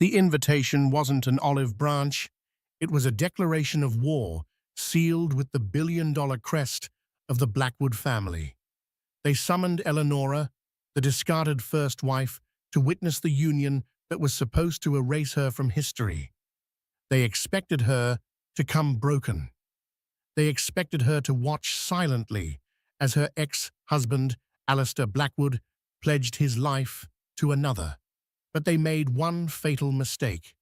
The invitation wasn't an olive branch. It was a declaration of war, sealed with the billion-dollar crest of the Blackwood family. They summoned Eleonora, the discarded first wife, to witness the union that was supposed to erase her from history. They expected her to come broken. They expected her to watch silently as her ex-husband, Alistair Blackwood, pledged his life to another. But they made one fatal mistake.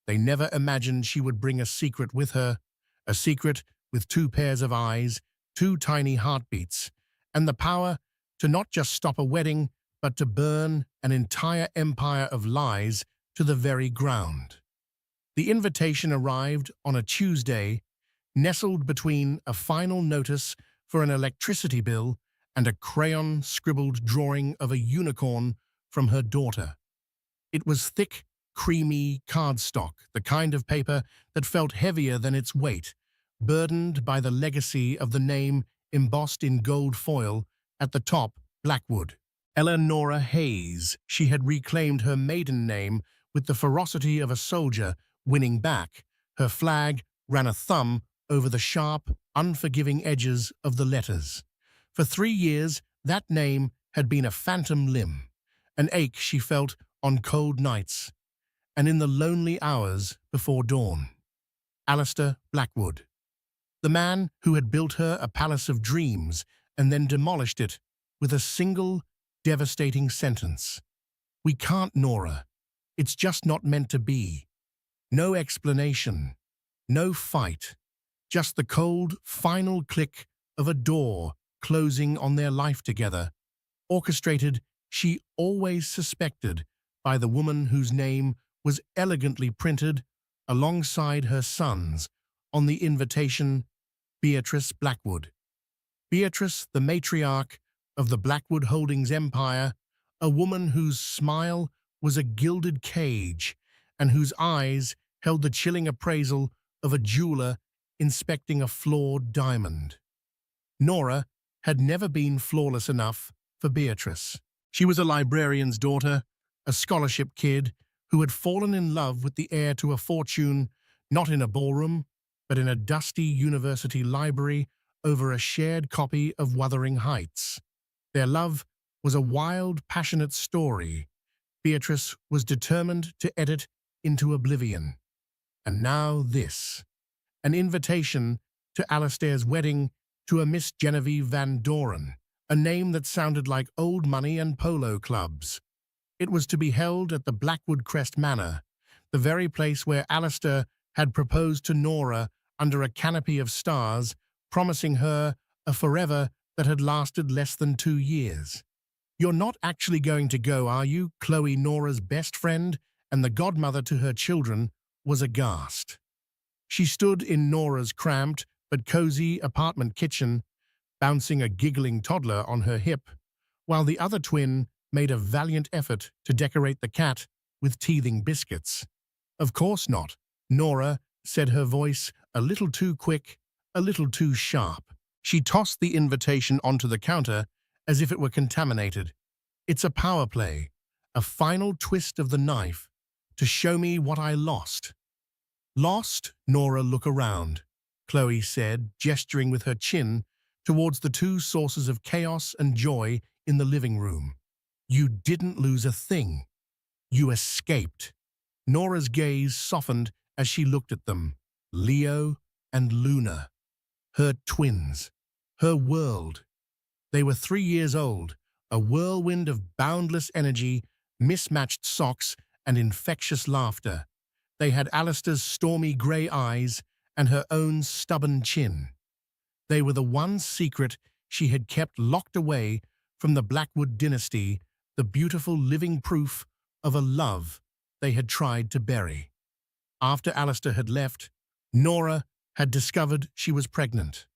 They never imagined she would bring a secret with her, a secret with two pairs of eyes, two tiny heartbeats, and the power to not just stop a wedding, but to burn an entire empire of lies to the very ground. The invitation arrived on a Tuesday, nestled between a final notice for an electricity bill and a crayon-scribbled drawing of a unicorn from her daughter. It was thick, creamy cardstock, the kind of paper that felt heavier than its weight, burdened by the legacy of the name embossed in gold foil at the top, Blackwood. Eleonora Hayes. She had reclaimed her maiden name with the ferocity of a soldier winning back. Her flag ran a thumb over the sharp, unforgiving edges of the letters. For 3 years, that name had been a phantom limb, an ache she felt on cold nights and in the lonely hours before dawn. Alistair Blackwood, the man who had built her a palace of dreams and then demolished it with a single, devastating sentence. "We can't, Nora. It's just not meant to be." No explanation, no fight, just the cold, final click of a door closing on their life together, orchestrated, she always suspected, by the woman whose name was elegantly printed alongside her son's on the invitation, Beatrice Blackwood. Beatrice, the matriarch of the Blackwood Holdings empire, a woman whose smile was a gilded cage and whose eyes held the chilling appraisal of a jeweler inspecting a flawed diamond. Nora had never been flawless enough for Beatrice. She was a librarian's daughter, a scholarship kid who had fallen in love with the heir to a fortune, not in a ballroom, but in a dusty university library over a shared copy of Wuthering Heights. Their love was a wild, passionate story Beatrice was determined to edit into oblivion. And now this, an invitation to Alistair's wedding to a Miss Genevieve Van Doren, a name that sounded like old money and polo clubs. It was to be held at the Blackwood Crest Manor, the very place where Alistair had proposed to Nora under a canopy of stars, promising her a forever that had lasted less than 2 years. "You're not actually going to go, are you?" Chloe, Nora's best friend and the godmother to her children, was aghast. She stood in Nora's cramped but cozy apartment kitchen, bouncing a giggling toddler on her hip, while the other twin made a valiant effort to decorate the cat with teething biscuits. "Of course not," Nora said, her voice a little too quick, a little too sharp. She tossed the invitation onto the counter as if it were contaminated. "It's a power play, a final twist of the knife to show me what I lost." "Lost?" Nora, look around, Chloe said, gesturing with her chin towards the two sources of chaos and joy in the living room. "You didn't lose a thing. You escaped." Nora's gaze softened as she looked at them. Leo and Luna, her twins, her world. They were 3 years old, a whirlwind of boundless energy, mismatched socks, and infectious laughter. They had Alistair's stormy grey eyes and her own stubborn chin. They were the one secret she had kept locked away from the Blackwood dynasty, the beautiful living proof of a love they had tried to bury. After Alistair had left, Nora had discovered she was pregnant.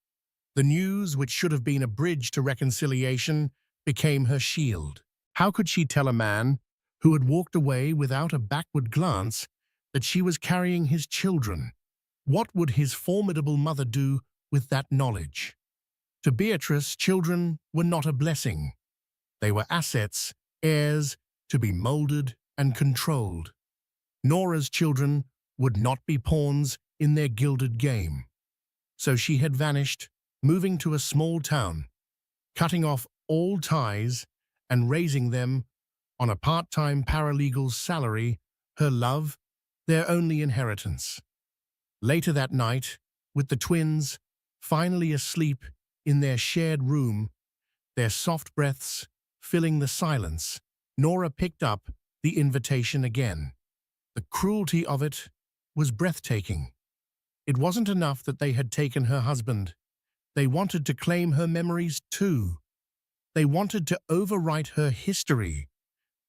The news, which should have been a bridge to reconciliation, became her shield. How could she tell a man who had walked away without a backward glance that she was carrying his children? What would his formidable mother do with that knowledge? To Beatrice, children were not a blessing. They were assets, heirs, to be molded and controlled. Nora's children would not be pawns in their gilded game. So she had vanished, moving to a small town, cutting off all ties and raising them on a part-time paralegal's salary, her love, their only inheritance. Later that night, with the twins finally asleep in their shared room, their soft breaths filling the silence, Nora picked up the invitation again. The cruelty of it was breathtaking. It wasn't enough that they had taken her husband. They wanted to claim her memories too. They wanted to overwrite her history,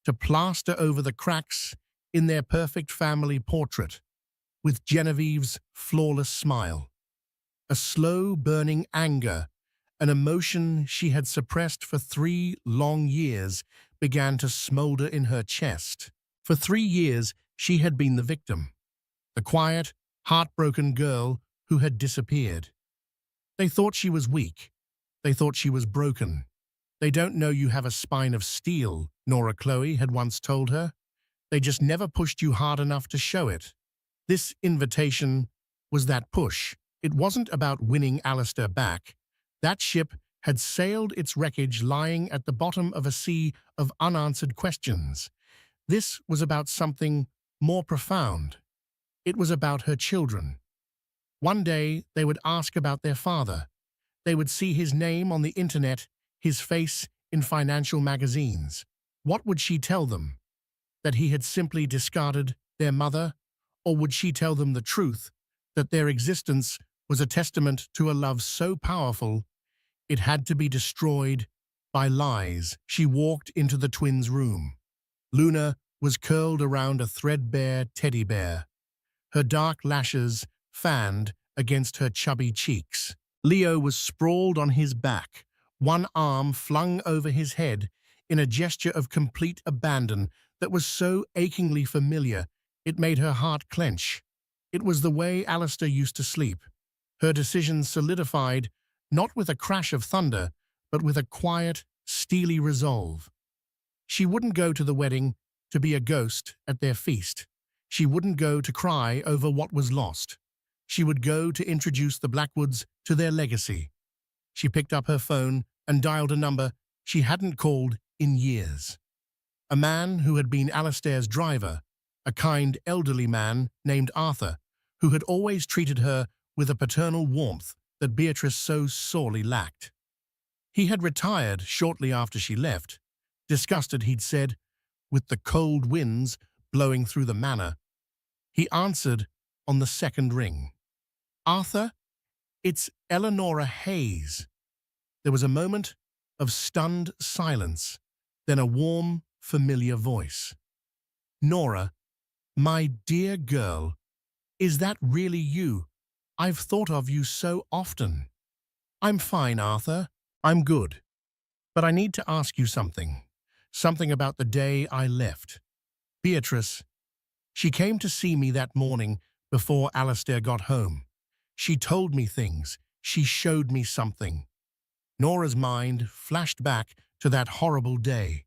to plaster over the cracks in their perfect family portrait, with Genevieve's flawless smile. A slow burning anger, an emotion she had suppressed for 3 long years, began to smolder in her chest. For 3 years, she had been the victim, the quiet, heartbroken girl who had disappeared. They thought she was weak. They thought she was broken. They don't know you have a spine of steel, Nora Chloe had once told her. They just never pushed you hard enough to show it. This invitation was that push. It wasn't about winning Alistair back. That ship had sailed its wreckage lying at the bottom of a sea of unanswered questions. This was about something more profound. It was about her children. One day, they would ask about their father. They would see his name on the internet, his face in financial magazines. What would she tell them? That he had simply discarded their mother? Or would she tell them the truth, that their existence was a testament to a love so powerful it had to be destroyed by lies? She walked into the twins' room. Luna was curled around a threadbare teddy bear, her dark lashes fanned against her chubby cheeks. Leo was sprawled on his back, one arm flung over his head in a gesture of complete abandon that was so achingly familiar it made her heart clench. It was the way Alistair used to sleep. Her decision solidified, not with a crash of thunder, but with a quiet, steely resolve. She wouldn't go to the wedding to be a ghost at their feast. She wouldn't go to cry over what was lost. She would go to introduce the Blackwoods to their legacy. She picked up her phone and dialed a number she hadn't called in years. A man who had been Alistair's driver, a kind elderly man named Arthur, who had always treated her with a paternal warmth that Beatrice so sorely lacked. He had retired shortly after she left. Disgusted, he'd said, with the cold winds blowing through the manor. He answered on the second ring. "Arthur, it's Eleonora Hayes." There was a moment of stunned silence, then a warm, familiar voice. "Nora, my dear girl, is that really you? I've thought of you so often." "I'm fine, Arthur. I'm good. But I need to ask you something. Something about the day I left. Beatrice, she came to see me that morning before Alistair got home. She told me things. She showed me something." Nora's mind flashed back to that horrible day.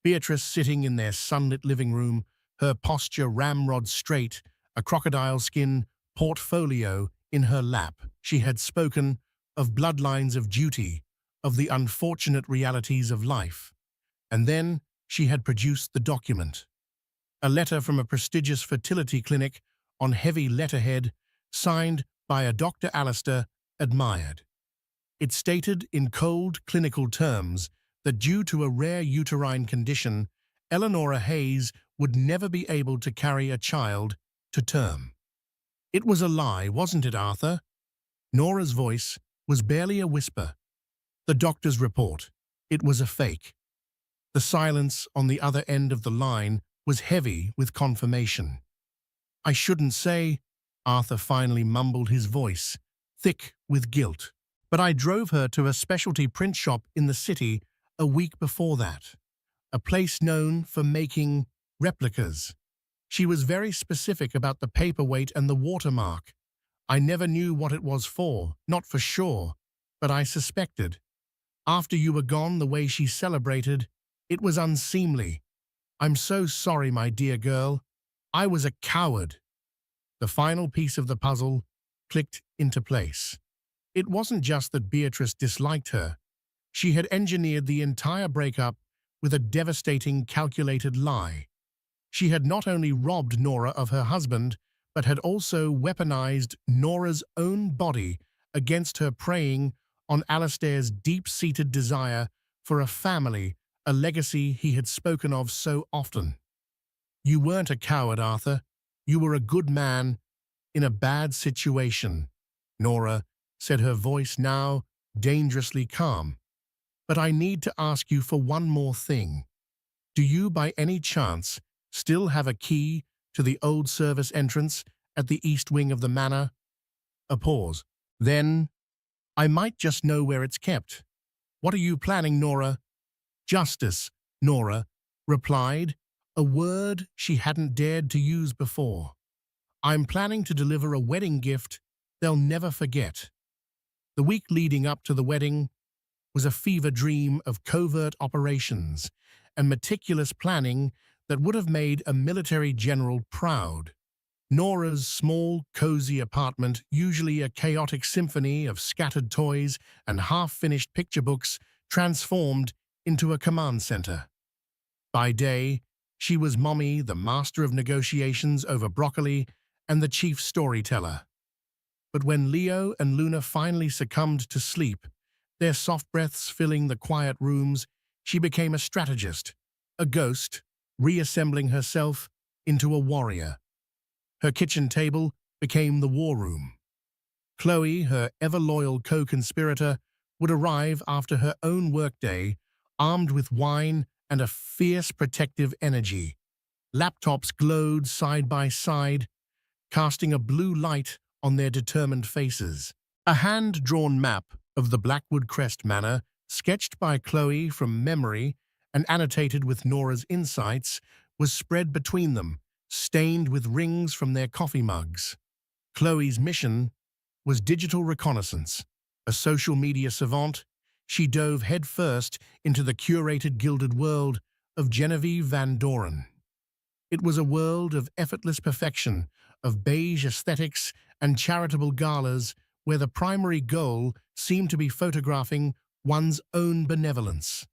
Beatrice sitting in their sunlit living room, her posture ramrod straight, a crocodile skin portfolio in her lap. She had spoken of bloodlines of duty, of the unfortunate realities of life. And then she had produced the document. A letter from a prestigious fertility clinic on heavy letterhead, signed by a Dr. Alistair admired. It stated in cold clinical terms that due to a rare uterine condition, Eleonora Hayes would never be able to carry a child to term. It was a lie, wasn't it, Arthur? Nora's voice was barely a whisper. The doctor's report. It was a fake. The silence on the other end of the line was heavy with confirmation. "I shouldn't say," Arthur finally mumbled, his voice thick with guilt. "But I drove her to a specialty print shop in the city a week before that, a place known for making replicas. She was very specific about the paperweight and the watermark. I never knew what it was for, not for sure, but I suspected. After you were gone, the way she celebrated, it was unseemly. I'm so sorry, my dear girl. I was a coward. The final piece of the puzzle clicked into place. It wasn't just that Beatrice disliked her. She had engineered the entire breakup with a devastating, calculated lie. She had not only robbed Nora of her husband, but had also weaponized Nora's own body against her, preying on Alistair's deep-seated desire for a family, a legacy he had spoken of so often. You weren't a coward, Arthur. You were a good man in a bad situation, Nora said, her voice now dangerously calm. But I need to ask you for one more thing. Do you, by any chance, still have a key to the old service entrance at the east wing of the manor? A pause. Then, I might just know where it's kept. What are you planning, Nora? Justice, Nora replied, a word she hadn't dared to use before. I'm planning to deliver a wedding gift they'll never forget. The week leading up to the wedding was a fever dream of covert operations and meticulous planning that would have made a military general proud. Nora's small, cozy apartment, usually a chaotic symphony of scattered toys and half-finished picture books, transformed into a command center. By day, she was Mommy, the master of negotiations over broccoli, and the chief storyteller. But when Leo and Luna finally succumbed to sleep, their soft breaths filling the quiet rooms, she became a strategist, a ghost, reassembling herself into a warrior. Her kitchen table became the war room. Chloe, her ever-loyal co-conspirator, would arrive after her own workday, armed with wine and a fierce protective energy. Laptops glowed side by side, casting a blue light on their determined faces. A hand-drawn map of the Blackwood Crest Manor, sketched by Chloe from memory and annotated with Nora's insights, was spread between them, stained with rings from their coffee mugs. Chloe's mission was digital reconnaissance. A social media savant, she dove headfirst into the curated gilded world of Genevieve Van Doren. It was a world of effortless perfection, of beige aesthetics and charitable galas where the primary goal seemed to be photographing one's own benevolence.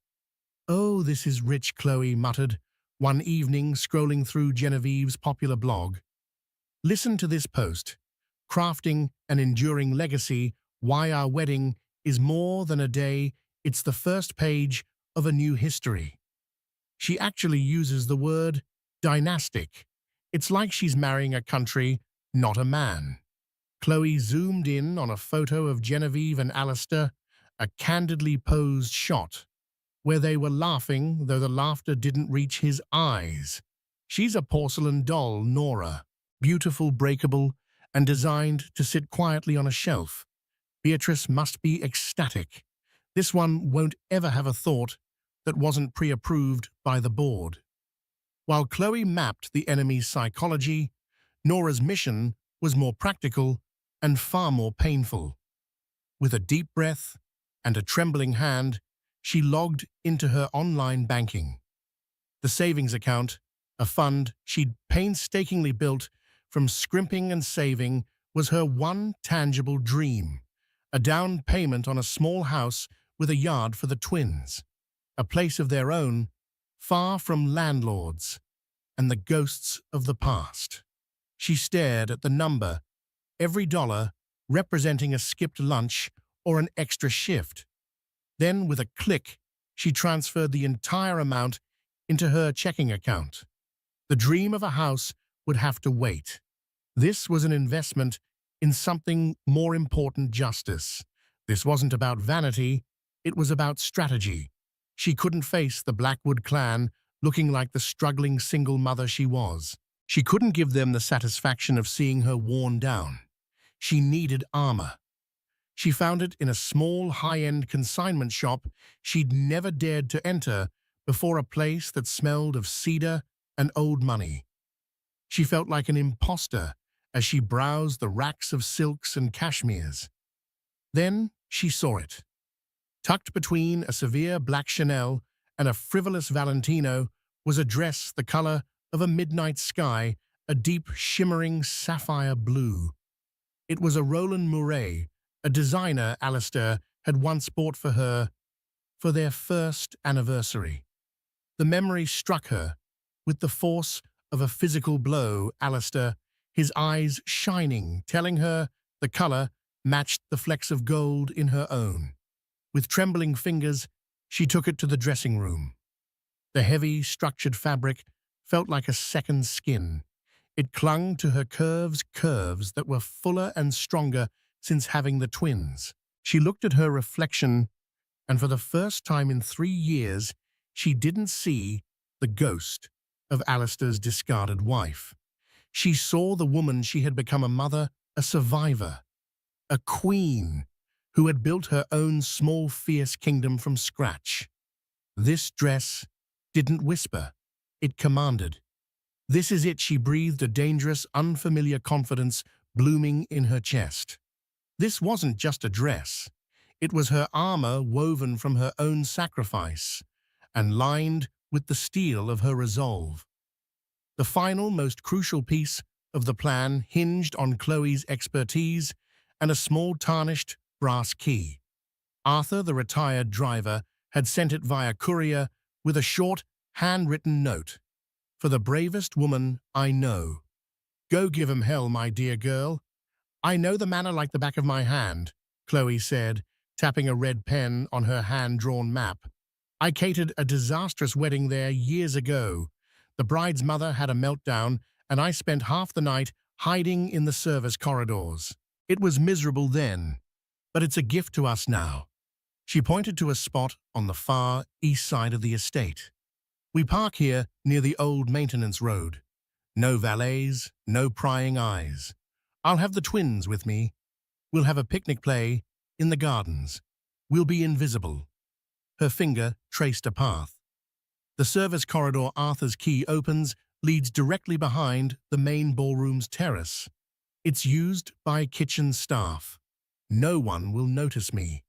"Oh, this is rich," Chloe muttered one evening, scrolling through Genevieve's popular blog. Listen to this post. Crafting an enduring legacy, why our wedding is more than a day, it's the first page of a new history. She actually uses the word dynastic. It's like she's marrying a country, not a man. Chloe zoomed in on a photo of Genevieve and Alistair, a candidly posed shot, where they were laughing, though the laughter didn't reach his eyes. She's a porcelain doll, Nora, beautiful, breakable, and designed to sit quietly on a shelf. Beatrice must be ecstatic. This one won't ever have a thought that wasn't pre-approved by the board. While Chloe mapped the enemy's psychology, Nora's mission was more practical and far more painful. With a deep breath and a trembling hand, she logged into her online banking. The savings account, a fund she'd painstakingly built from scrimping and saving, was her one tangible dream. A down payment on a small house with a yard for the twins. A place of their own, far from landlords and the ghosts of the past. She stared at the number, every dollar representing a skipped lunch or an extra shift. Then, with a click, she transferred the entire amount into her checking account. The dream of a house would have to wait. This was an investment in something more important: justice. This wasn't about vanity, it was about strategy. She couldn't face the Blackwood clan looking like the struggling single mother she was. She couldn't give them the satisfaction of seeing her worn down. She needed armor. She found it in a small, high-end consignment shop she'd never dared to enter before, a place that smelled of cedar and old money. She felt like an imposter as she browsed the racks of silks and cashmeres. Then she saw it. Tucked between a severe black Chanel and a frivolous Valentino was a dress the color of a midnight sky, a deep, shimmering sapphire blue. It was a Roland Mouret, a designer Alistair had once bought for her for their first anniversary. The memory struck her with the force of a physical blow. Alistair, his eyes shining, telling her the color matched the flecks of gold in her own. With trembling fingers, she took it to the dressing room. The heavy, structured fabric felt like a second skin. It clung to her curves that were fuller and stronger since having the twins. She looked at her reflection, and for the first time in 3 years, she didn't see the ghost of Alistair's discarded wife. She saw the woman she had become, a mother, a survivor, a queen who had built her own small, fierce kingdom from scratch. This dress didn't whisper, it commanded. This is it, she breathed, a dangerous, unfamiliar confidence blooming in her chest. This wasn't just a dress. It was her armor woven from her own sacrifice and lined with the steel of her resolve. The final, most crucial piece of the plan hinged on Chloe's expertise and a small tarnished brass key. Arthur, the retired driver, had sent it via courier with a short, handwritten note. For the bravest woman I know. Go give 'em hell, my dear girl. I know the manor like the back of my hand, Chloe said, tapping a red pen on her hand-drawn map. I catered a disastrous wedding there years ago. The bride's mother had a meltdown, and I spent half the night hiding in the service corridors. It was miserable then, but it's a gift to us now. She pointed to a spot on the far east side of the estate. We park here near the old maintenance road. No valets, no prying eyes. I'll have the twins with me. We'll have a picnic play in the gardens. We'll be invisible. Her finger traced a path. The service corridor Arthur's key opens leads directly behind the main ballroom's terrace. It's used by kitchen staff. No one will notice me.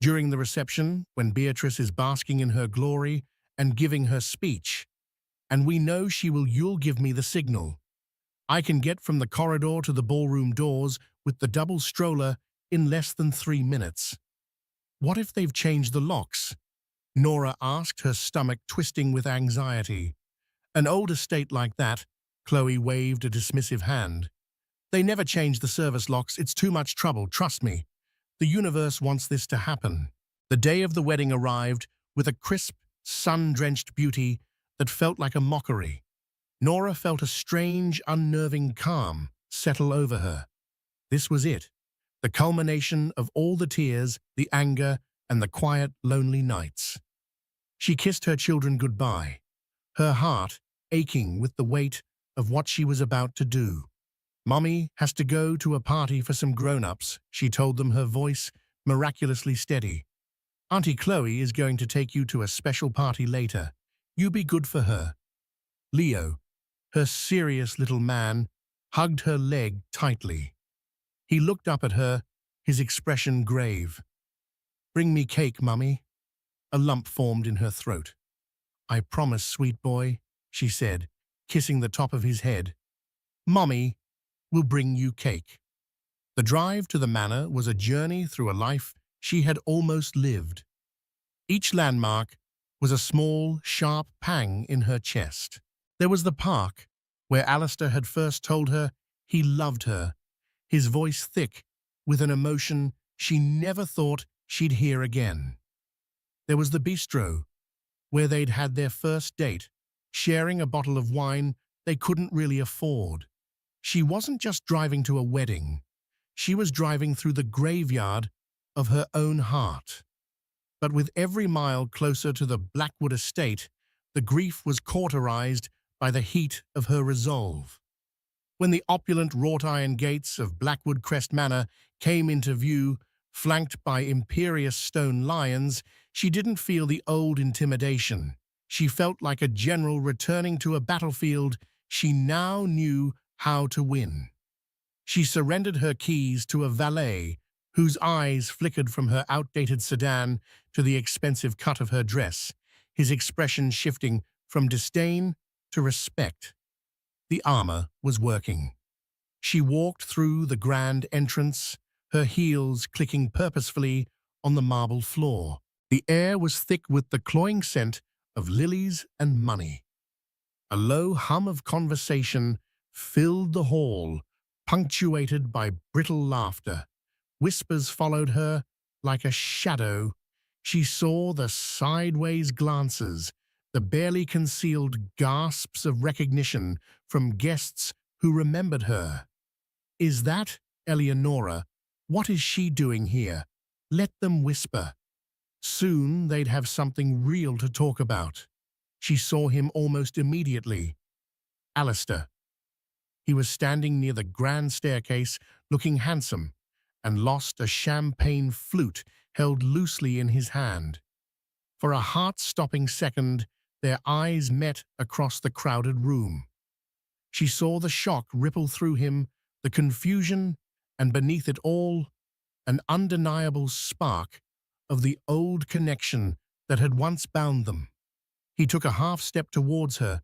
During the reception, when Beatrice is basking in her glory and giving her speech, and we know you'll give me the signal. I can get from the corridor to the ballroom doors with the double stroller in less than 3 minutes. What if they've changed the locks? Nora asked, her stomach twisting with anxiety. An old estate like that, Chloe waved a dismissive hand. They never change the service locks. It's too much trouble, trust me. The universe wants this to happen. The day of the wedding arrived with a crisp, sun-drenched beauty that felt like a mockery. Nora felt a strange, unnerving calm settle over her. This was it, the culmination of all the tears, the anger, and the quiet, lonely nights. She kissed her children goodbye, her heart aching with the weight of what she was about to do. Mommy has to go to a party for some grown-ups, she told them, her voice miraculously steady. Auntie Chloe is going to take you to a special party later. You be good for her. Leo, her serious little man, hugged her leg tightly. He looked up at her, his expression grave. Bring me cake, Mummy. A lump formed in her throat. I promise, sweet boy, she said, kissing the top of his head. Mummy will bring you cake. The drive to the manor was a journey through a life she had almost lived. Each landmark was a small, sharp pang in her chest. There was the park, where Alistair had first told her he loved her, his voice thick with an emotion she never thought she'd hear again. There was the bistro, where they'd had their first date, sharing a bottle of wine they couldn't really afford. She wasn't just driving to a wedding. She was driving through the graveyard of her own heart. But with every mile closer to the Blackwood estate, the grief was cauterized by the heat of her resolve. When the opulent wrought-iron gates of Blackwood Crest Manor came into view, flanked by imperious stone lions, she didn't feel the old intimidation. She felt like a general returning to a battlefield she now knew how to win. She surrendered her keys to a valet whose eyes flickered from her outdated sedan to the expensive cut of her dress, his expression shifting from disdain to respect. The armor was working. She walked through the grand entrance, her heels clicking purposefully on the marble floor. The air was thick with the cloying scent of lilies and money. A low hum of conversation filled the hall, punctuated by brittle laughter. Whispers followed her like a shadow. She saw the sideways glances, the barely concealed gasps of recognition from guests who remembered her. "Is that Eleonora? What is she doing here?" Let them whisper. Soon they'd have something real to talk about. She saw him almost immediately. Alistair. He was standing near the grand staircase, looking handsome, and lost a champagne flute held loosely in his hand. For a heart-stopping second, their eyes met across the crowded room. She saw the shock ripple through him, the confusion, and beneath it all, an undeniable spark of the old connection that had once bound them. He took a half-step towards her,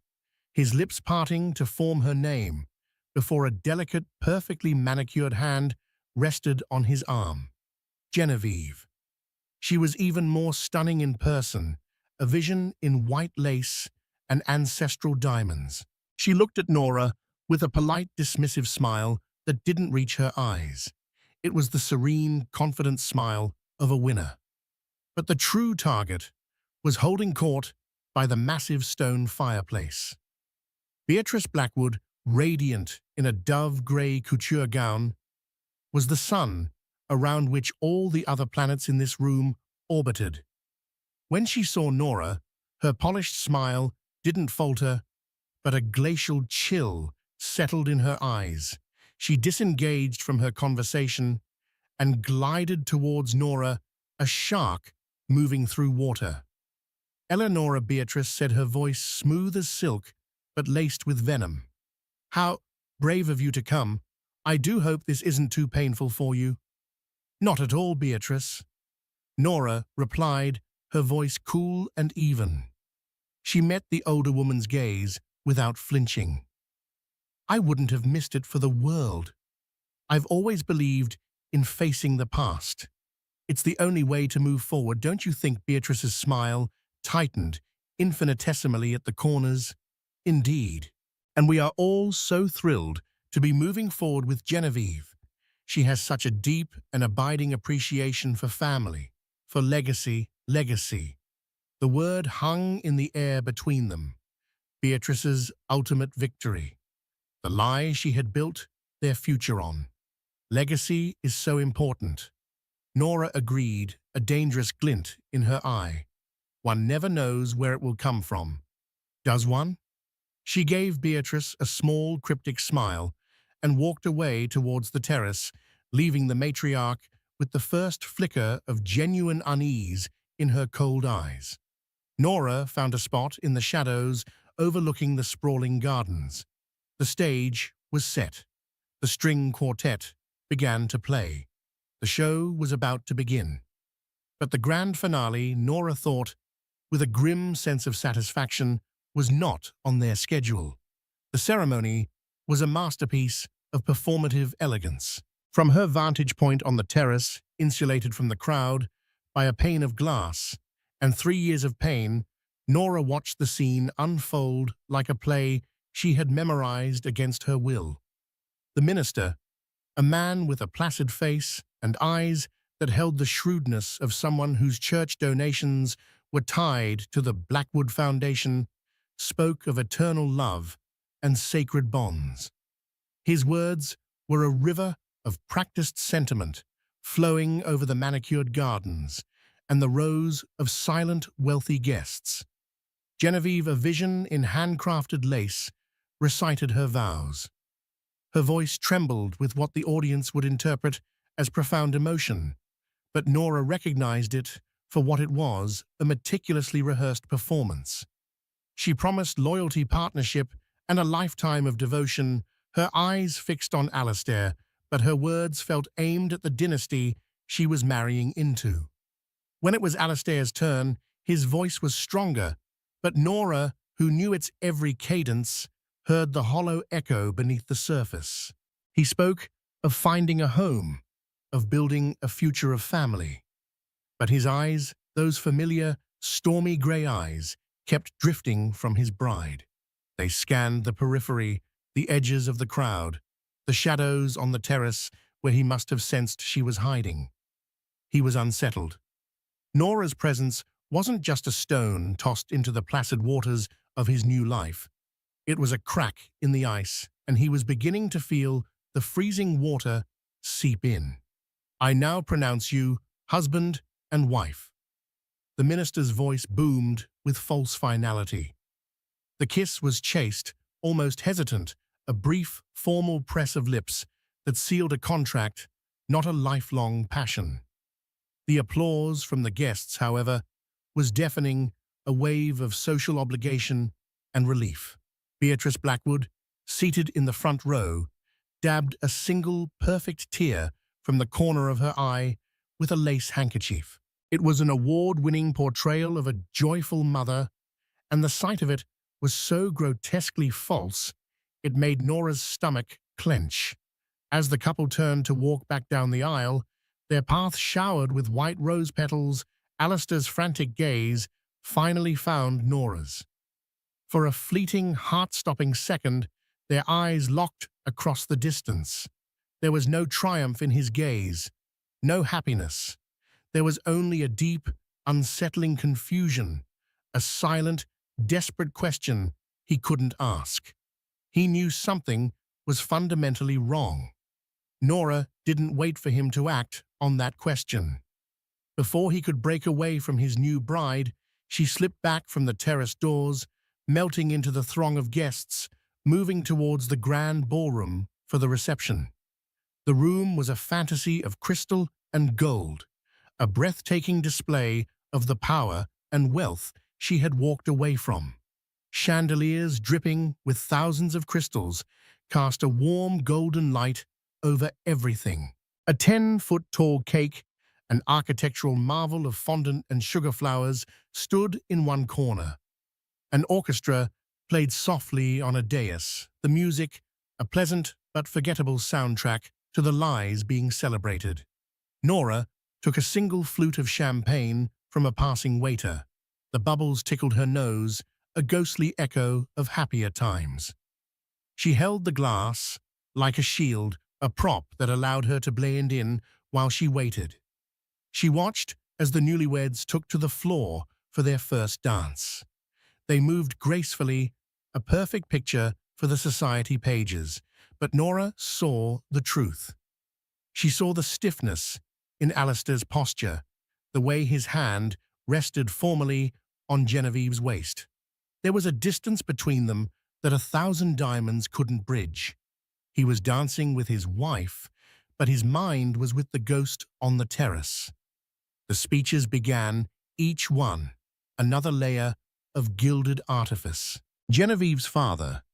his lips parting to form her name, before a delicate, perfectly manicured hand rested on his arm. Genevieve. She was even more stunning in person, a vision in white lace and ancestral diamonds. She looked at Nora with a polite, dismissive smile that didn't reach her eyes. It was the serene, confident smile of a winner. But the true target was holding court by the massive stone fireplace. Beatrice Blackwood, radiant in a dove-grey couture gown, was the sun around which all the other planets in this room orbited. When she saw Nora, her polished smile didn't falter, but a glacial chill settled in her eyes. She disengaged from her conversation and glided towards Nora, a shark moving through water. Eleonora, Beatrice said, her voice smooth as silk, but laced with venom. "How brave of you to come. I do hope this isn't too painful for you." "Not at all, Beatrice," Nora replied, her voice cool and even. She met the older woman's gaze without flinching. "I wouldn't have missed it for the world. I've always believed in facing the past. It's the only way to move forward, don't you think?" Beatrice's smile tightened infinitesimally at the corners. "Indeed. And we are all so thrilled to be moving forward with Genevieve. She has such a deep and abiding appreciation for family, for legacy. The word hung in the air between them. Beatrice's ultimate victory. The lie she had built their future on. Legacy is so important. Nora agreed, a dangerous glint in her eye. One never knows where it will come from. Does one? She gave Beatrice a small, cryptic smile and walked away towards the terrace, leaving the matriarch with the first flicker of genuine unease in her cold eyes. Nora found a spot in the shadows overlooking the sprawling gardens. The stage was set. The string quartet began to play. The show was about to begin. But the grand finale, Nora thought, with a grim sense of satisfaction, was not on their schedule. The ceremony was a masterpiece of performative elegance. From her vantage point on the terrace, insulated from the crowd by a pane of glass and 3 years of pain, Nora watched the scene unfold like a play she had memorized against her will. The minister, a man with a placid face and eyes that held the shrewdness of someone whose church donations were tied to the Blackwood Foundation, spoke of eternal love and sacred bonds. His words were a river of practiced sentiment flowing over the manicured gardens and the rows of silent, wealthy guests. Genevieve, a vision in handcrafted lace, recited her vows. Her voice trembled with what the audience would interpret as profound emotion, but Nora recognized it for what it was, a meticulously rehearsed performance. She promised loyalty, partnership, and a lifetime of devotion, her eyes fixed on Alistair, but her words felt aimed at the dynasty she was marrying into. When it was Alistair's turn, his voice was stronger, but Nora, who knew its every cadence, heard the hollow echo beneath the surface. He spoke of finding a home, of building a future of family. But his eyes, those familiar, stormy grey eyes, kept drifting from his bride. They scanned the periphery, the edges of the crowd, the shadows on the terrace where he must have sensed she was hiding. He was unsettled. Nora's presence wasn't just a stone tossed into the placid waters of his new life. It was a crack in the ice, and he was beginning to feel the freezing water seep in. "I now pronounce you husband and wife." The minister's voice boomed with false finality. The kiss was chaste, almost hesitant, a brief, formal press of lips that sealed a contract, not a lifelong passion. The applause from the guests, however, was deafening, a wave of social obligation and relief. Beatrice Blackwood, seated in the front row, dabbed a single perfect tear from the corner of her eye with a lace handkerchief. It was an award-winning portrayal of a joyful mother, and the sight of it was so grotesquely false it made Nora's stomach clench. As the couple turned to walk back down the aisle, their path showered with white rose petals, Alistair's frantic gaze finally found Nora's. For a fleeting, heart-stopping second, their eyes locked across the distance. There was no triumph in his gaze, no happiness. There was only a deep, unsettling confusion, a silent, desperate question he couldn't ask. He knew something was fundamentally wrong. Nora didn't wait for him to act on that question. Before he could break away from his new bride, she slipped back from the terrace doors, melting into the throng of guests, moving towards the grand ballroom for the reception. The room was a fantasy of crystal and gold, a breathtaking display of the power and wealth she had walked away from. Chandeliers dripping with thousands of crystals cast a warm golden light over everything. A 10-foot-tall cake, an architectural marvel of fondant and sugar flowers, stood in one corner. An orchestra played softly on a dais, the music a pleasant but forgettable soundtrack to the lies being celebrated. Nora took a single flute of champagne from a passing waiter. The bubbles tickled her nose, a ghostly echo of happier times. She held the glass like a shield, a prop that allowed her to blend in while she waited. She watched as the newlyweds took to the floor for their first dance. They moved gracefully, a perfect picture for the society pages, but Nora saw the truth. She saw the stiffness in Alistair's posture, the way his hand rested formally on Genevieve's waist. There was a distance between them that 1,000 diamonds couldn't bridge. He was dancing with his wife, but his mind was with the ghost on the terrace. The speeches began, each one another layer of gilded artifice. Genevieve's father,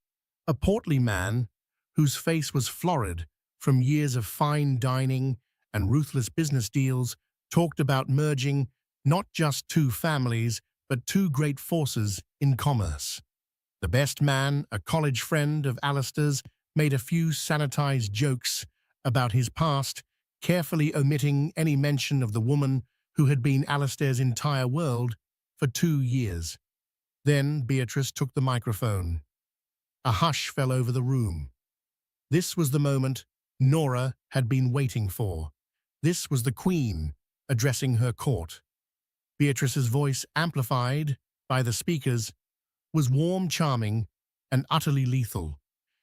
a portly man whose face was florid from years of fine dining and ruthless business deals, talked about merging not just two families, but two great forces in commerce. The best man, a college friend of Alistair's, made a few sanitized jokes about his past, carefully omitting any mention of the woman who had been Alistair's entire world for 2 years. Then Beatrice took the microphone. A hush fell over the room. This was the moment Nora had been waiting for. This was the Queen addressing her court. Beatrice's voice, amplified by the speakers, was warm, charming, and utterly lethal.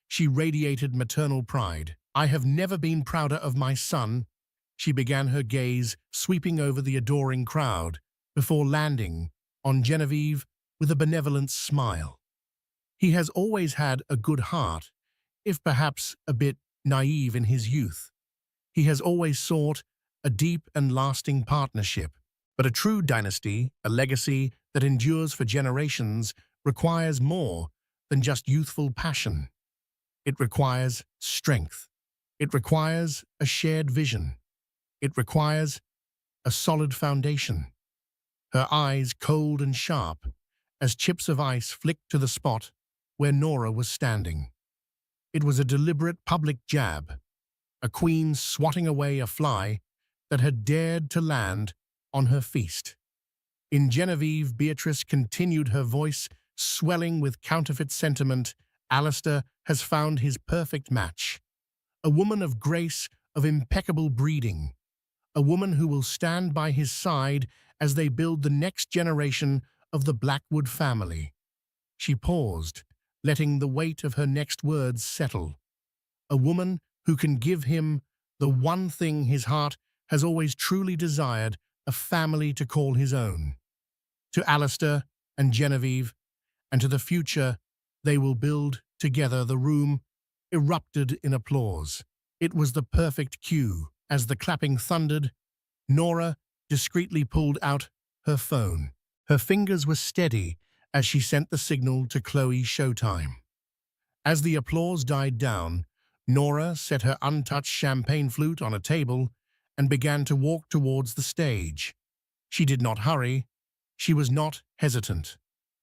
She radiated maternal pride. "I have never been prouder of my son," she began, her gaze sweeping over the adoring crowd before landing on Genevieve with a benevolent smile. "He has always had a good heart, if perhaps a bit naive in his youth. He has always sought a deep and lasting partnership. But a true dynasty, a legacy that endures for generations, requires more than just youthful passion. It requires strength. It requires a shared vision. It requires a solid foundation." Her eyes, cold and sharp, as chips of ice flicked to the spot where Nora was standing. It was a deliberate public jab, a queen swatting away a fly that had dared to land on her feast. In Genevieve, Beatrice continued, her voice swelling with counterfeit sentiment. Alistair has found his perfect match. A woman of grace, of impeccable breeding. A woman who will stand by his side as they build the next generation of the Blackwood family. She paused, letting the weight of her next words settle. A woman who can give him the one thing his heart has always truly desired, a family to call his own. To Alistair and Genevieve, and to the future they will build together, the room erupted in applause. It was the perfect cue. As the clapping thundered, Nora discreetly pulled out her phone. Her fingers were steady as she sent the signal to Chloe showtime. As the applause died down, Nora set her untouched champagne flute on a table and began to walk towards the stage. She did not hurry. She was not hesitant.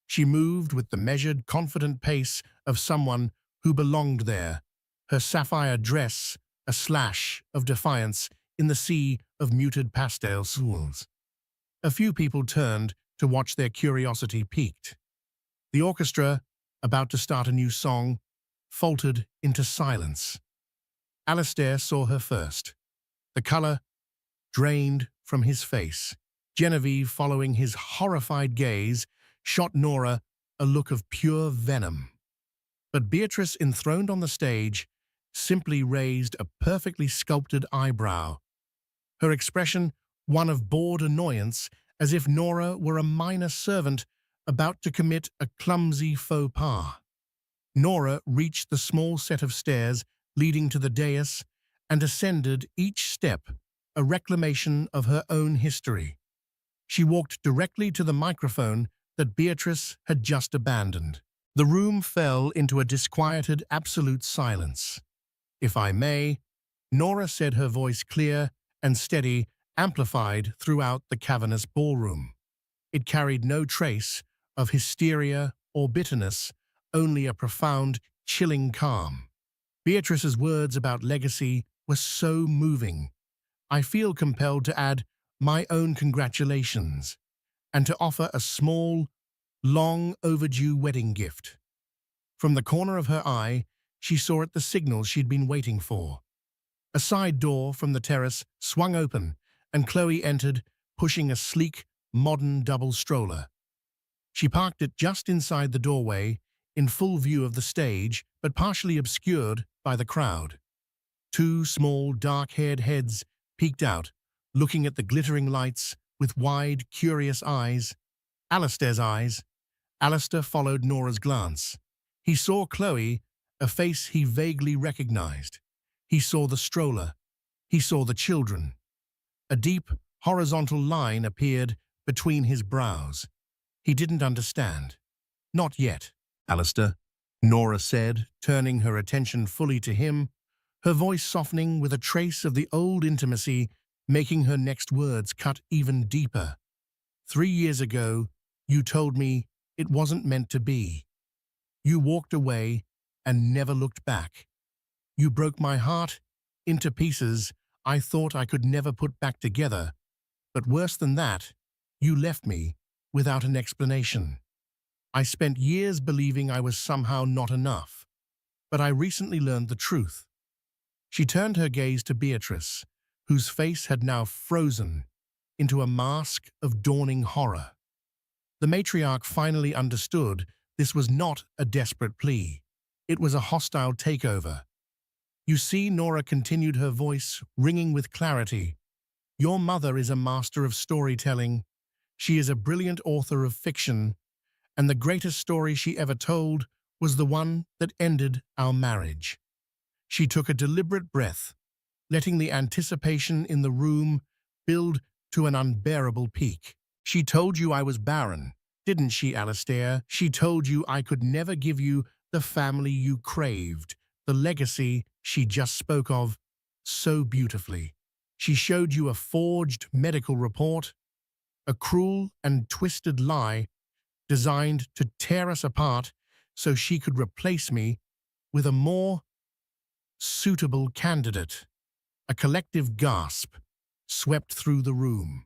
She moved with the measured, confident pace of someone who belonged there, her sapphire dress a slash of defiance in the sea of muted pastel swirls. A few people turned to watch, their curiosity piqued. The orchestra, about to start a new song, faltered into silence. Alistair saw her first. The color drained from his face. Genevieve, following his horrified gaze, shot Nora a look of pure venom. But Beatrice, enthroned on the stage, simply raised a perfectly sculpted eyebrow. Her expression one of bored annoyance, as if Nora were a minor servant about to commit a clumsy faux pas. Nora reached the small set of stairs leading to the dais and ascended, each step a reclamation of her own history. She walked directly to the microphone that Beatrice had just abandoned. The room fell into a disquieted, absolute silence. "If I may," Nora said, her voice clear and steady, amplified throughout the cavernous ballroom. It carried no trace of hysteria or bitterness, only a profound, chilling calm. Beatrice's words about legacy were so moving. I feel compelled to add my own congratulations and to offer a small, long overdue wedding gift. From the corner of her eye, she saw it, the signal she'd been waiting for. A side door from the terrace swung open, and Chloe entered, pushing a sleek, modern double stroller. She parked it just inside the doorway, in full view of the stage, but partially obscured by the crowd. Two small, dark-haired heads peeked out, looking at the glittering lights with wide, curious eyes. Alistair's eyes. Alistair followed Nora's glance. He saw Chloe, a face he vaguely recognized. He saw the stroller. He saw the children. A deep, horizontal line appeared between his brows. He didn't understand. "Not yet, Alistair," Nora said, turning her attention fully to him, her voice softening with a trace of the old intimacy, making her next words cut even deeper. 3 years ago, you told me it wasn't meant to be. You walked away and never looked back. You broke my heart into pieces I thought I could never put back together. But worse than that, you left me without an explanation. I spent years believing I was somehow not enough, but I recently learned the truth." She turned her gaze to Beatrice, whose face had now frozen into a mask of dawning horror. The matriarch finally understood this was not a desperate plea. It was a hostile takeover. "You see," Nora continued, her voice ringing with clarity, "your mother is a master of storytelling. She is a brilliant author of fiction, and the greatest story she ever told was the one that ended our marriage." She took a deliberate breath, letting the anticipation in the room build to an unbearable peak. "She told you I was barren, didn't she, Alistair? She told you I could never give you the family you craved, the legacy she just spoke of so beautifully. She showed you a forged medical report, a cruel and twisted lie designed to tear us apart so she could replace me with a more suitable candidate. A collective gasp swept through the room.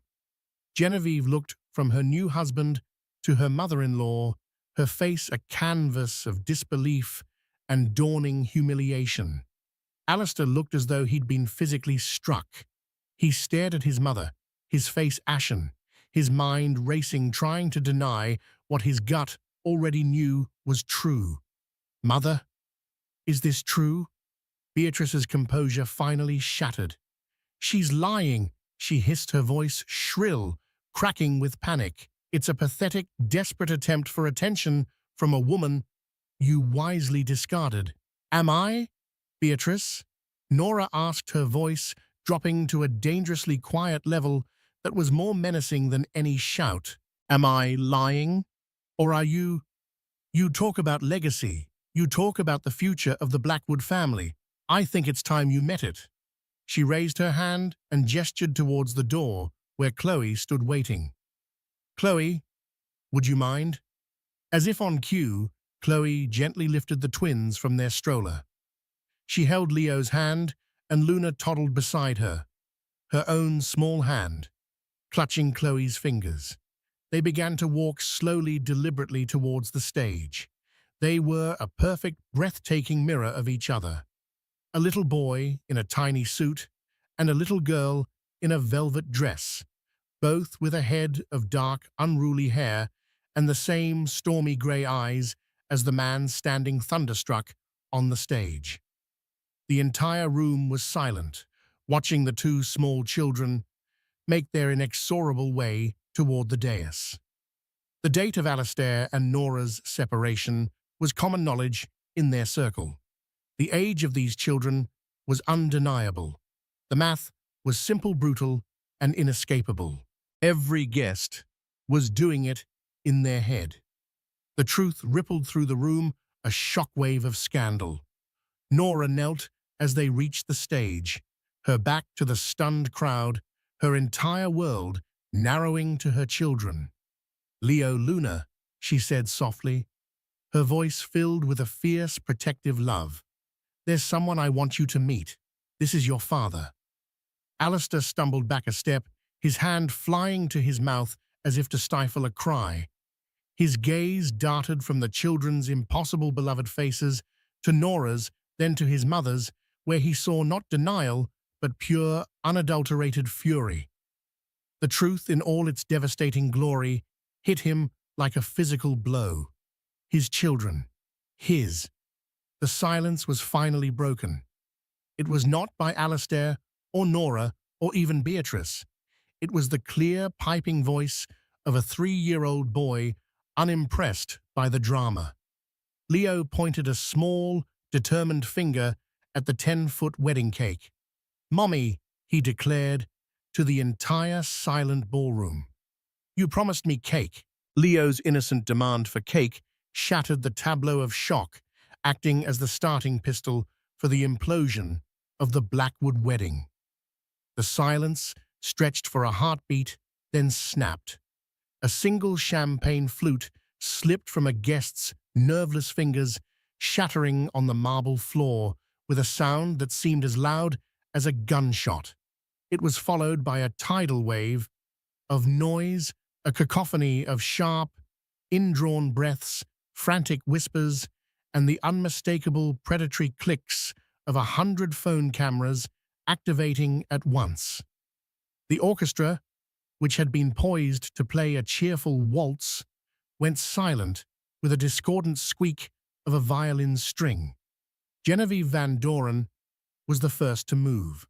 Genevieve looked from her new husband to her mother-in-law, her face a canvas of disbelief and dawning humiliation. Alistair looked as though he'd been physically struck. He stared at his mother, his face ashen, his mind racing, trying to deny what his gut already knew was true. "Mother, is this true?" Beatrice's composure finally shattered. "She's lying," she hissed, her voice shrill, cracking with panic. "It's a pathetic, desperate attempt for attention from a woman you wisely discarded." "Am I, Beatrice?" Nora asked, her voice dropping to a dangerously quiet level that was more menacing than any shout. "Am I lying? Or are you? You talk about legacy. You talk about the future of the Blackwood family. I think it's time you met it." She raised her hand and gestured towards the door where Chloe stood waiting. "Chloe, would you mind?" As if on cue, Chloe gently lifted the twins from their stroller. She held Leo's hand, and Luna toddled beside her, her own small hand clutching Chloe's fingers. They began to walk slowly, deliberately towards the stage. They were a perfect, breathtaking mirror of each other. A little boy in a tiny suit and a little girl in a velvet dress, both with a head of dark, unruly hair and the same stormy grey eyes as the man standing thunderstruck on the stage. The entire room was silent, watching the two small children make their inexorable way toward the dais. The date of Alistair and Nora's separation was common knowledge in their circle. The age of these children was undeniable. The math was simple, brutal, and inescapable. Every guest was doing it in their head. The truth rippled through the room, a shockwave of scandal. Nora knelt as they reached the stage, her back to the stunned crowd, her entire world narrowing to her children. "Leo, Luna," she said softly, her voice filled with a fierce, protective love. "There's someone I want you to meet. This is your father." Alistair stumbled back a step, his hand flying to his mouth as if to stifle a cry. His gaze darted from the children's impossible beloved faces to Nora's, then to his mother's, where he saw not denial, but pure, unadulterated fury. The truth in all its devastating glory hit him like a physical blow. His children. His. The silence was finally broken. It was not by Alistair or Nora or even Beatrice. It was the clear, piping voice of a 3-year-old boy unimpressed by the drama. Leo pointed a small, determined finger at the 10-foot wedding cake. "Mommy," he declared to the entire silent ballroom. "You promised me cake." Leo's innocent demand for cake shattered the tableau of shock, acting as the starting pistol for the implosion of the Blackwood wedding. The silence stretched for a heartbeat, then snapped. A single champagne flute slipped from a guest's nerveless fingers, shattering on the marble floor with a sound that seemed as loud as a gunshot. It was followed by a tidal wave of noise, a cacophony of sharp, indrawn breaths, frantic whispers, and the unmistakable predatory clicks of 100 phone cameras activating at once. The orchestra, which had been poised to play a cheerful waltz, went silent with a discordant squeak of a violin string. Genevieve Van Doren was the first to move.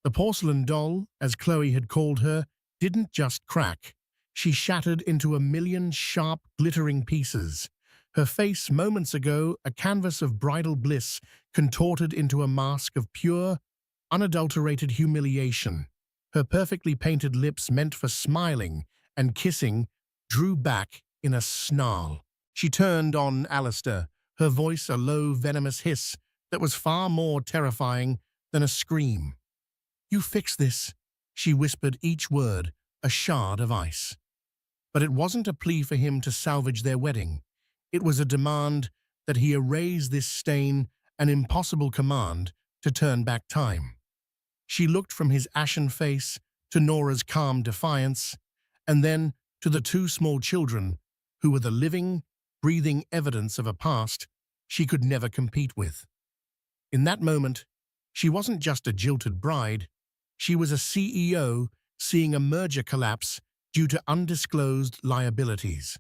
The porcelain doll, as Chloe had called her, didn't just crack. She shattered into a million sharp, glittering pieces. Her face, moments ago, a canvas of bridal bliss, contorted into a mask of pure, unadulterated humiliation. Her perfectly painted lips, meant for smiling and kissing, drew back in a snarl. She turned on Alistair, her voice a low, venomous hiss that was far more terrifying than a scream. "You fix this," she whispered, each word a shard of ice. But it wasn't a plea for him to salvage their wedding. It was a demand that he erased this stain, an impossible command to turn back time. She looked from his ashen face to Nora's calm defiance, and then to the two small children who were the living, breathing evidence of a past she could never compete with. In that moment, she wasn't just a jilted bride, she was a CEO seeing a merger collapse due to undisclosed liabilities.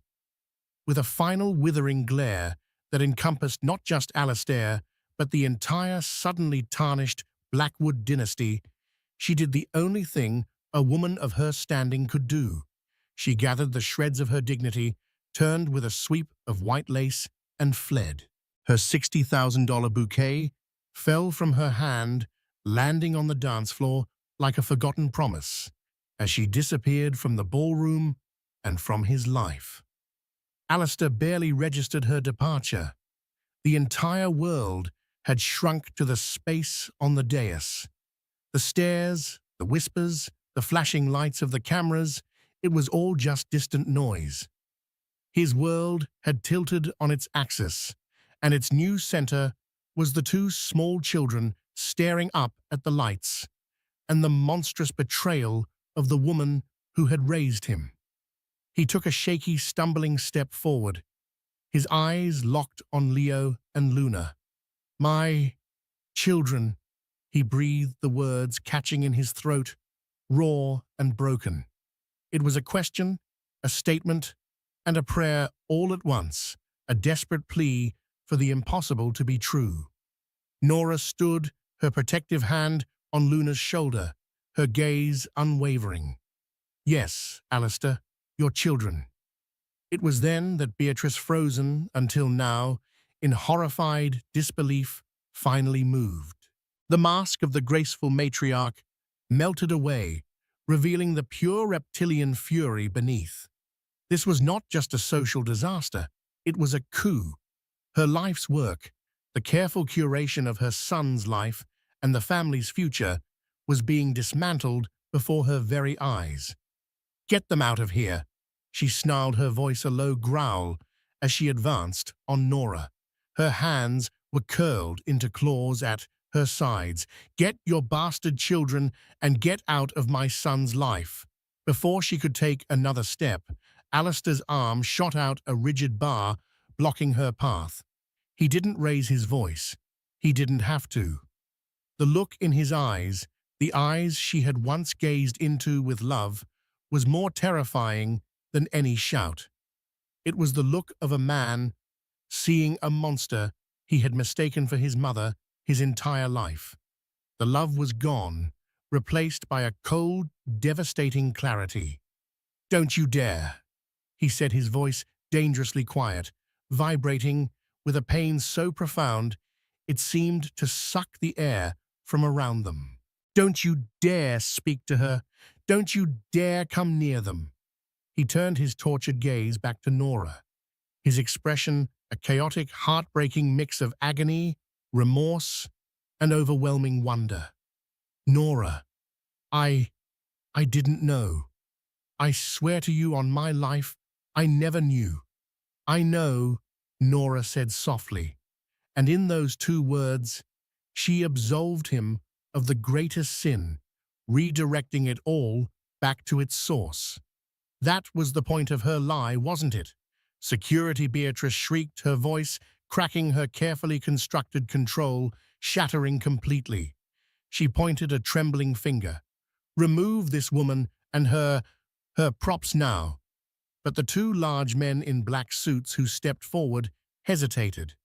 With a final withering glare that encompassed not just Alistair, but the entire suddenly tarnished Blackwood dynasty, she did the only thing a woman of her standing could do. She gathered the shreds of her dignity, turned with a sweep of white lace, and fled. Her $60,000 bouquet fell from her hand, landing on the dance floor like a forgotten promise, as she disappeared from the ballroom and from his life. Alistair barely registered her departure. The entire world had shrunk to the space on the dais. The stares, the whispers, the flashing lights of the cameras, it was all just distant noise. His world had tilted on its axis, and its new center was the two small children staring up at the lights, and the monstrous betrayal of the woman who had raised him. He took a shaky, stumbling step forward, his eyes locked on Leo and Luna. "My children," he breathed the words catching in his throat, raw and broken. It was a question, a statement, and a prayer all at once, a desperate plea for the impossible to be true. Nora stood, her protective hand on Luna's shoulder, her gaze unwavering. "Yes, Alistair, your children." It was then that Beatrice, frozen until now, in horrified disbelief, finally moved. The mask of the graceful matriarch melted away, revealing the pure reptilian fury beneath. This was not just a social disaster, it was a coup. Her life's work, the careful curation of her son's life and the family's future, was being dismantled before her very eyes. "Get them out of here," she snarled, her voice a low growl as she advanced on Nora. Her hands were curled into claws at her sides. "Get your bastard children and get out of my son's life." Before she could take another step, Alistair's arm shot out a rigid bar, blocking her path. He didn't raise his voice. He didn't have to. The look in his eyes, the eyes she had once gazed into with love, was more terrifying than any shout. It was the look of a man seeing a monster he had mistaken for his mother his entire life. The love was gone, replaced by a cold, devastating clarity. "Don't you dare," he said, his voice dangerously quiet, vibrating with a pain so profound it seemed to suck the air from around them. "Don't you dare speak to her. Don't you dare come near them." He turned his tortured gaze back to Nora, his expression a chaotic, heartbreaking mix of agony, remorse, and overwhelming wonder. "Nora, I didn't know. I swear to you on my life, I never knew." "I know," Nora said softly, and in those two words, she absolved him of the greatest sin, redirecting it all back to its source. That was the point of her lie, wasn't it? "Security," Beatrice shrieked, her voice cracking her carefully constructed control, shattering completely. She pointed a trembling finger. "Remove this woman and her props now." But the two large men in black suits who stepped forward hesitated.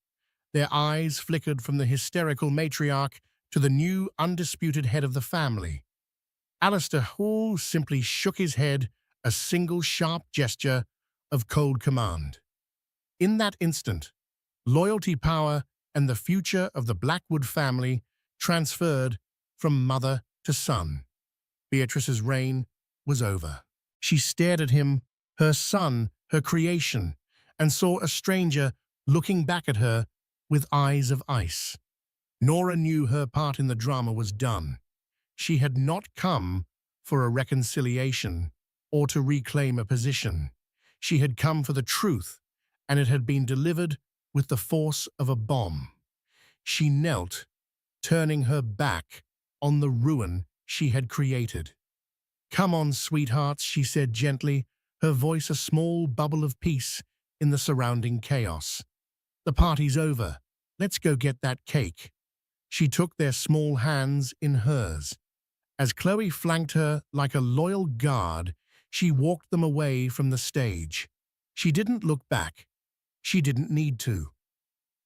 Their eyes flickered from the hysterical matriarch to the new, undisputed head of the family. Alistair Hall simply shook his head, a single sharp gesture of cold command. In that instant, loyalty, power, and the future of the Blackwood family transferred from mother to son. Beatrice's reign was over. She stared at him, her son, her creation, and saw a stranger looking back at her with eyes of ice. Nora knew her part in the drama was done. She had not come for a reconciliation or to reclaim a position. She had come for the truth, and it had been delivered with the force of a bomb. She knelt, turning her back on the ruin she had created. "Come on, sweethearts," she said gently, her voice a small bubble of peace in the surrounding chaos. "The party's over. Let's go get that cake." She took their small hands in hers. As Chloe flanked her like a loyal guard, she walked them away from the stage. She didn't look back. She didn't need to.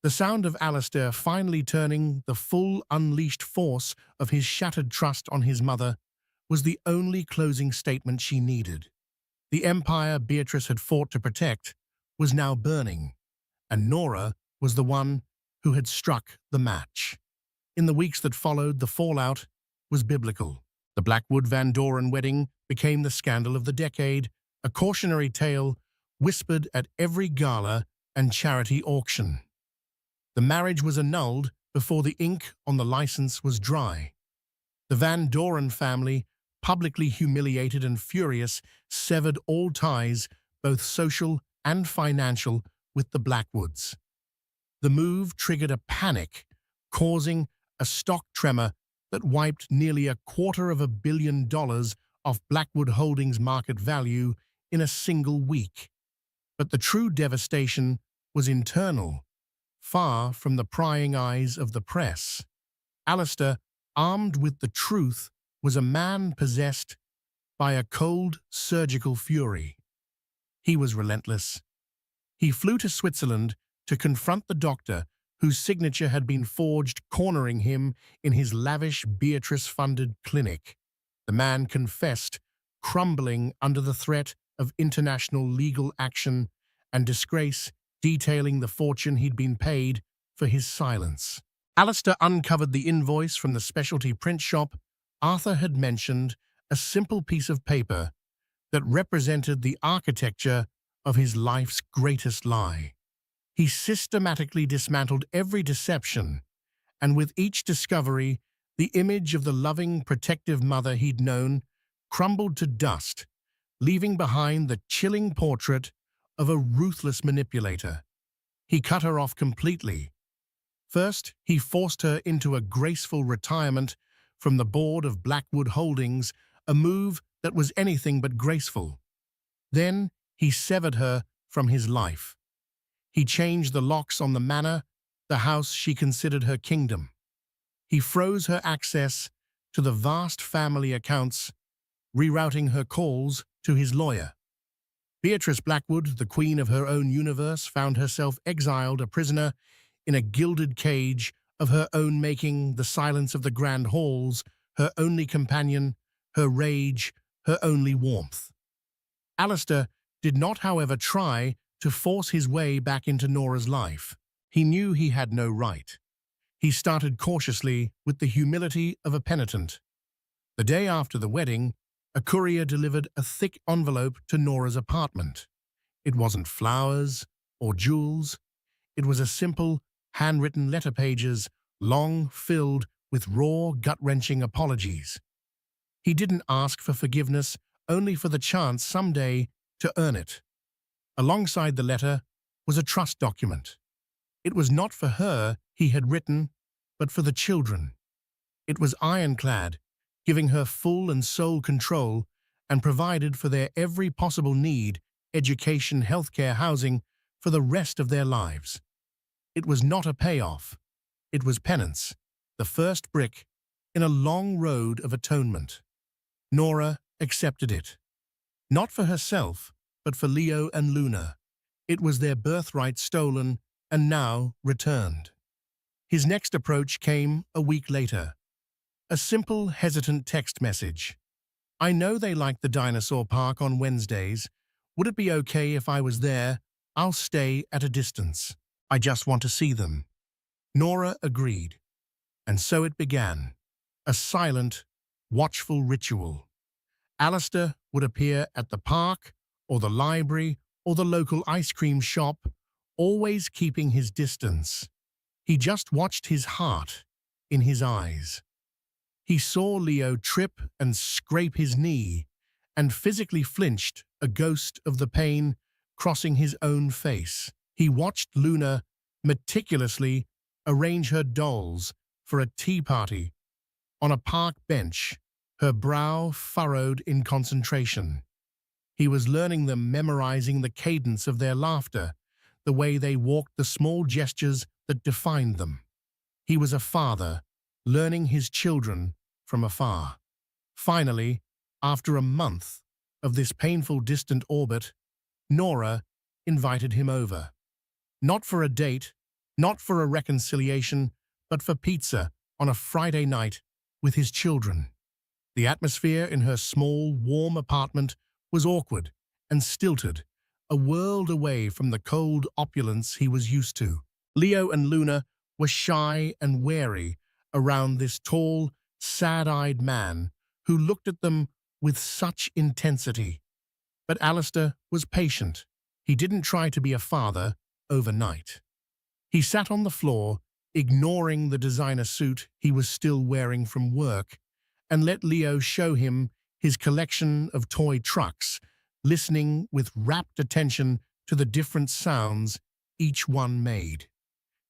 The sound of Alistair finally turning the full unleashed force of his shattered trust on his mother was the only closing statement she needed. The empire Beatrice had fought to protect was now burning, and Nora was the one who had struck the match. In the weeks that followed, the fallout was biblical. The Blackwood Van Doren wedding became the scandal of the decade, a cautionary tale whispered at every gala and charity auction. The marriage was annulled before the ink on the license was dry. The Van Doren family, publicly humiliated and furious, severed all ties, both social and financial, with the Blackwoods. The move triggered a panic, causing a stock tremor that wiped nearly $250 million off Blackwood Holdings' market value in a single week. But the true devastation was internal, far from the prying eyes of the press. Alistair, armed with the truth, was a man possessed by a cold, surgical fury. He was relentless. He flew to Switzerland to confront the doctor whose signature had been forged, cornering him in his lavish Beatrice-funded clinic. The man confessed, crumbling under the threat of international legal action and disgrace, detailing the fortune he'd been paid for his silence. Alistair uncovered the invoice from the specialty print shop Arthur had mentioned, a simple piece of paper that represented the architecture of his life's greatest lie. He systematically dismantled every deception, and with each discovery, the image of the loving, protective mother he'd known crumbled to dust, leaving behind the chilling portrait of a ruthless manipulator. He cut her off completely. First, he forced her into a graceful retirement from the board of Blackwood Holdings, a move that was anything but graceful. Then, he severed her from his life. He changed the locks on the manor, the house she considered her kingdom. He froze her access to the vast family accounts, rerouting her calls to his lawyer. Beatrice Blackwood, the queen of her own universe, found herself exiled, a prisoner in a gilded cage of her own making, the silence of the grand halls, her only companion, her rage, her only warmth. Alistair did not, however, try to force his way back into Nora's life. He knew he had no right. He started cautiously, with the humility of a penitent. The day after the wedding, a courier delivered a thick envelope to Nora's apartment. It wasn't flowers or jewels. It was a simple, handwritten letter, pages long, filled with raw, gut-wrenching apologies. He didn't ask for forgiveness, only for the chance someday to earn it. Alongside the letter was a trust document. It was not for her he had written, but for the children. It was ironclad, giving her full and sole control, and provided for their every possible need, education, healthcare, housing, for the rest of their lives. It was not a payoff. It was penance, the first brick in a long road of atonement. Nora accepted it. Not for herself, but for Leo and Luna. It was their birthright stolen and now returned. His next approach came a week later. A simple, hesitant text message. "I know they like the dinosaur park on Wednesdays. Would it be okay if I was there? I'll stay at a distance. I just want to see them." Nora agreed. And so it began. A silent, watchful ritual. Alistair would appear at the park, or the library, or the local ice cream shop, always keeping his distance. He just watched, his heart in his eyes. He saw Leo trip and scrape his knee, and physically flinched, a ghost of the pain crossing his own face. He watched Luna meticulously arrange her dolls for a tea party on a park bench, her brow furrowed in concentration. He was learning them, memorizing the cadence of their laughter, the way they walked, the small gestures that defined them. He was a father, learning his children from afar. Finally, after a month of this painful distant orbit, Nora invited him over. Not for a date, not for a reconciliation, but for pizza on a Friday night with his children. The atmosphere in her small, warm apartment was awkward and stilted, a world away from the cold opulence he was used to. Leo and Luna were shy and wary around this tall, sad-eyed man who looked at them with such intensity. But Alistair was patient. He didn't try to be a father overnight. He sat on the floor, ignoring the designer suit he was still wearing from work, and let Leo show him his collection of toy trucks, listening with rapt attention to the different sounds each one made.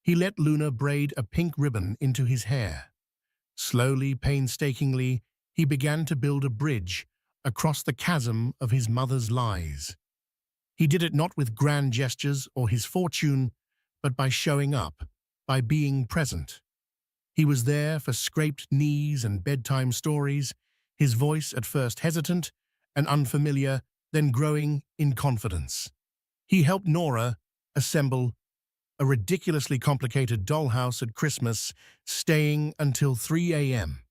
He let Luna braid a pink ribbon into his hair. Slowly, painstakingly, he began to build a bridge across the chasm of his mother's lies. He did it not with grand gestures or his fortune, but by showing up, by being present. He was there for scraped knees and bedtime stories, his voice at first hesitant and unfamiliar, then growing in confidence. He helped Nora assemble a ridiculously complicated dollhouse at Christmas, staying until 3 a.m.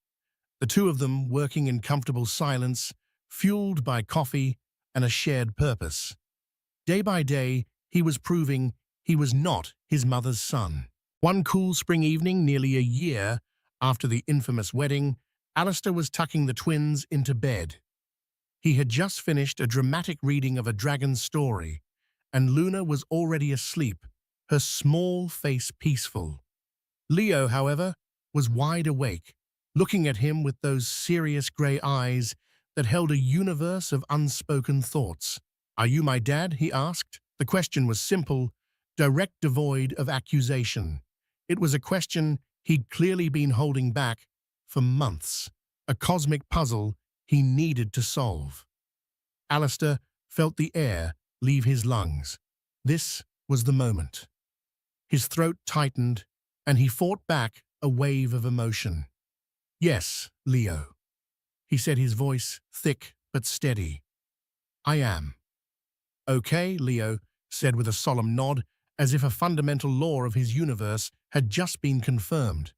The two of them working in comfortable silence, fueled by coffee and a shared purpose. Day by day, he was proving he was not his mother's son. One cool spring evening, nearly a year after the infamous wedding, Alistair was tucking the twins into bed. He had just finished a dramatic reading of a dragon's story, and Luna was already asleep, her small face peaceful. Leo, however, was wide awake, looking at him with those serious grey eyes that held a universe of unspoken thoughts. "Are you my dad?" he asked. The question was simple, direct, devoid of accusation. It was a question he'd clearly been holding back for months, a cosmic puzzle he needed to solve. Alistair felt the air leave his lungs. This was the moment. His throat tightened, and he fought back a wave of emotion. "Yes, Leo," he said, his voice thick but steady. "I am." "Okay," Leo said with a solemn nod, as if a fundamental law of his universe had just been confirmed.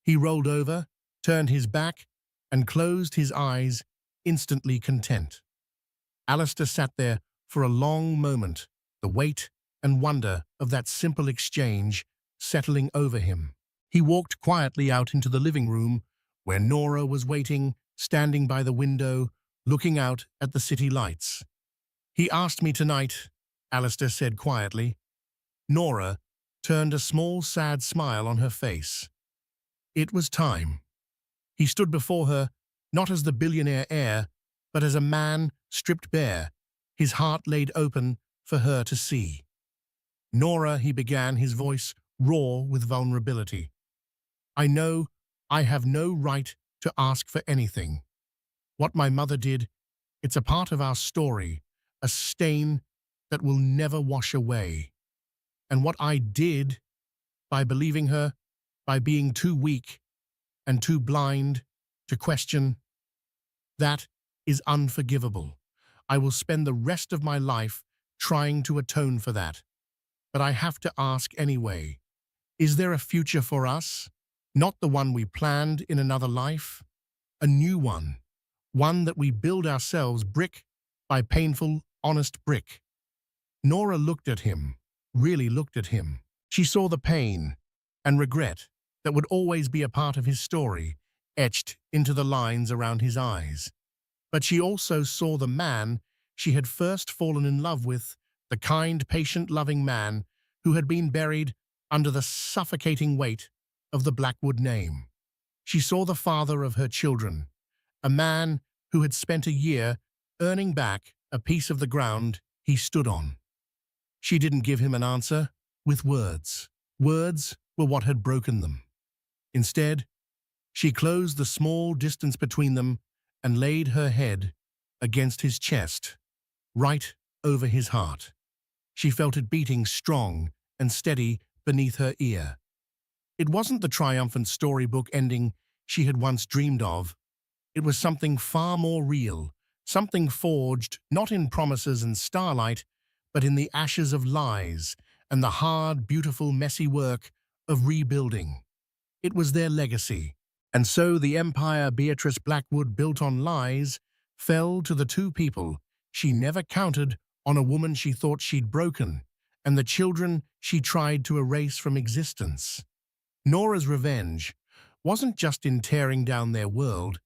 He rolled over, turned his back, and closed his eyes, instantly content. Alistair sat there for a long moment, the weight and wonder of that simple exchange settling over him. He walked quietly out into the living room, where Nora was waiting, standing by the window, looking out at the city lights. "He asked me tonight," Alistair said quietly. Nora turned a small, sad smile on her face. It was time. He stood before her, not as the billionaire heir, but as a man stripped bare, his heart laid open for her to see. "Nora," he began, his voice raw with vulnerability, "I know I have no right to ask for anything. What my mother did, it's a part of our story, a stain that will never wash away. And what I did, by believing her, by being too weak and too blind to question, that is unforgivable. I will spend the rest of my life trying to atone for that. But I have to ask anyway, is there a future for us? Not the one we planned in another life? A new one. One that we build ourselves brick by painful, honest brick." Nora looked at him, really looked at him. She saw the pain and regret that would always be a part of his story, etched into the lines around his eyes. But she also saw the man she had first fallen in love with, the kind, patient, loving man who had been buried under the suffocating weight of the Blackwood name. She saw the father of her children, a man who had spent a year earning back a piece of the ground he stood on. She didn't give him an answer with words. Words were what had broken them. Instead, she closed the small distance between them and laid her head against his chest, right over his heart. She felt it beating strong and steady beneath her ear. It wasn't the triumphant storybook ending she had once dreamed of. It was something far more real, something forged not in promises and starlight, but in the ashes of lies and the hard, beautiful, messy work of rebuilding. It was their legacy. And so the empire Beatrice Blackwood built on lies fell to the two people she never counted on, a woman she thought she'd broken, and the children she tried to erase from existence. Nora's revenge wasn't just in tearing down their world,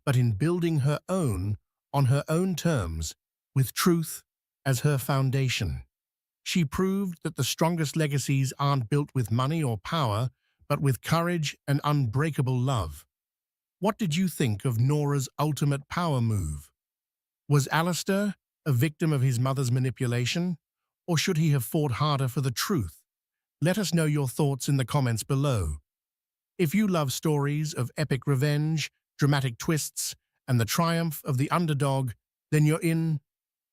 but in building her own on her own terms, with truth as her foundation. She proved that the strongest legacies aren't built with money or power, but with courage and unbreakable love. What did you think of Nora's ultimate power move? Was Alistair a victim of his mother's manipulation, or should he have fought harder for the truth? Let us know your thoughts in the comments below. If you love stories of epic revenge, dramatic twists, and the triumph of the underdog, then you're in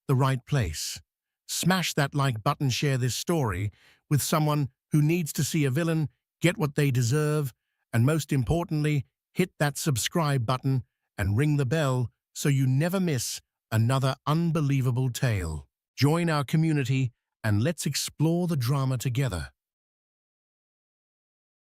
the right place. Smash that like button, share this story with someone who needs to see a villain get what they deserve, and most importantly, hit that subscribe button and ring the bell so you never miss another unbelievable tale. Join our community and let's explore the drama together.